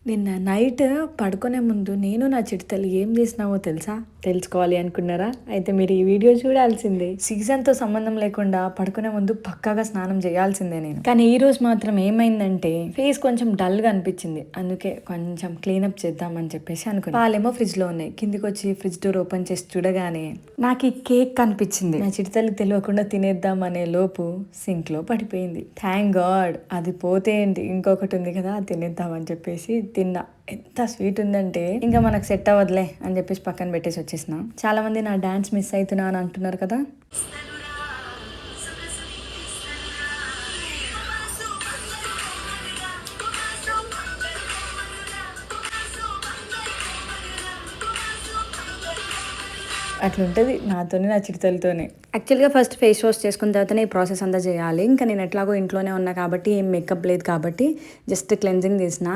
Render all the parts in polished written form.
నిన్న నైట్ పడుకునే ముందు నేను నా చిడతలు ఏం చేసినావో తెలుసా? తెలుసుకోవాలి అనుకున్నారా? అయితే మీరు ఈ వీడియో చూడాల్సిందే. సీజన్తో సంబంధం లేకుండా పడుకునే ముందు పక్కాగా స్నానం చేయాల్సిందే నేను. కానీ ఈ రోజు మాత్రం ఏమైందంటే ఫేస్ కొంచెం డల్ గా అనిపించింది. అందుకే కొంచెం క్లీనప్ చేద్దామని చెప్పేసి అనుకున్నాను. పాలేమో ఫ్రిడ్జ్ లో ఉన్నాయి. కిందికి వచ్చి ఫ్రిడ్జ్ డోర్ ఓపెన్ చేసి చూడగానే నాకు ఈ కేక్ కనిపించింది. నా చిడతలు తెలియకుండా తినేద్దాం అనే లోపు సింక్ లో పడిపోయింది. Thank God. అది పోతే ఏంటి, ఇంకొకటి ఉంది కదా, తినేద్దామని చెప్పేసి తిన్నా. ఎంత స్వీట్ ఉందంటే ఇంకా మనకు సెట్ అవ్వదులే అని చెప్పేసి పక్కన పెట్టేసి వచ్చేసిన. చాలా మంది నా డాన్స్ మిస్ అవుతున్నా అని అంటున్నారు కదా. అట్లుంటుంది నాతోనే, నా చిడతలతోనే. యాక్చువల్గా ఫస్ట్ ఫేస్ వాష్ చేసుకున్న తర్వాతనే ఈ ప్రాసెస్ అంతా చేయాలి. ఇంకా నేను ఎట్లాగో ఇంట్లోనే ఉన్నా కాబట్టి ఏం మేకప్ లేదు కాబట్టి జస్ట్ క్లెన్జింగ్ చేసిన.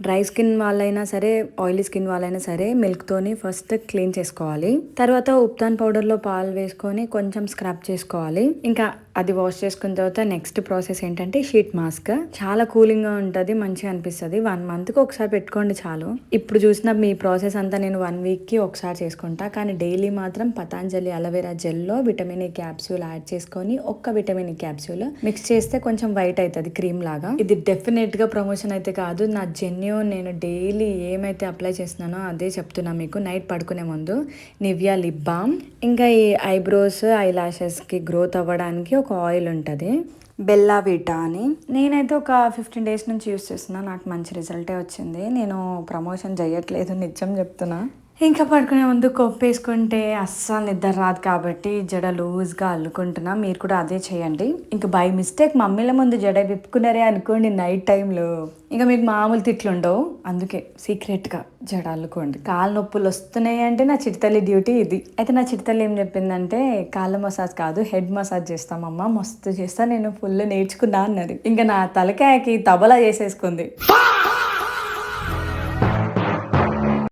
డ్రై స్కిన్ వాళ్ళైనా సరే, ఆయిలీ స్కిన్ వాళ్ళైనా సరే మిల్క్తోని ఫస్ట్ క్లీన్ చేసుకోవాలి. తర్వాత ఉప్తాన్ పౌడర్లో పాలు వేసుకొని కొంచెం స్క్రబ్ చేసుకోవాలి. ఇంకా అది వాష్ చేసుకున్న తర్వాత నెక్స్ట్ ప్రాసెస్ ఏంటంటే షీట్ మాస్క్. చాలా కూలింగ్గా ఉంటుంది, మంచిగా అనిపిస్తుంది. 1 monthకి ఒకసారి పెట్టుకోండి చాలు. ఇప్పుడు చూసిన మీ ప్రాసెస్ అంతా నేను 1 weekకి ఒకసారి చేసుకుంటా. కానీ డైలీ మాత్రం పతాంజలి అలోవెరా జెల్లో విటమిన్ ఈ క్యాప్సూల్ యాడ్ చేసుకొని ఒక్క విటమిన్ ఈ క్యాప్సూల్ మిక్స్ చేస్తే కొంచెం వైట్ అవుతుంది, క్రీమ్ లాగా. ఇది డెఫినెట్ గా ప్రమోషన్ అయితే కాదు, నా జెన్యూన్. నేను డైలీ ఏమైతే అప్లై చేస్తున్నానో అదే చెప్తున్నా మీకు. నైట్ పడుకునే ముందు నివియా లిప్ బామ్, ఇంకా ఈ ఐబ్రోస్ ఐ లాషెస్కి గ్రోత్ అవ్వడానికి ఒక ఆయిల్ ఉంటుంది, బెల్లా వీటా అని. నేనైతే ఒక 15 days నుంచి యూస్ చేస్తున్నా. నాకు మంచి రిజల్టే వచ్చింది. నేను ప్రమోషన్ చేయట్లేదు, నిజం చెప్తున్నా. ఇంకా పడుకునే ముందు కొప్పు వేసుకుంటే అస్సలు నిద్ర రాదు కాబట్టి జడ లూజ్గా అల్లుకుంటున్నా. మీరు కూడా అదే చేయండి. ఇంకా బై మిస్టేక్ మమ్మీల ముందు జడ విప్పుకున్నారే అనుకోండి నైట్ టైంలో, ఇంకా మీకు మామూలు తిట్లు ఉండవు. అందుకే సీక్రెట్గా జడ అల్లుకోండి. కాళ్ళ నొప్పులు వస్తున్నాయి అంటే నా చిడతల్లి డ్యూటీ ఇది. అయితే నా చిడతల్లి ఏం చెప్పిందంటే కాళ్ళ మసాజ్ కాదు, హెడ్ మసాజ్ చేస్తామమ్మా, మస్తు చేస్తా, నేను ఫుల్ నేర్చుకున్నా అన్నది. ఇంకా నా తలకాయకి తబలా చేసేసుకుంది.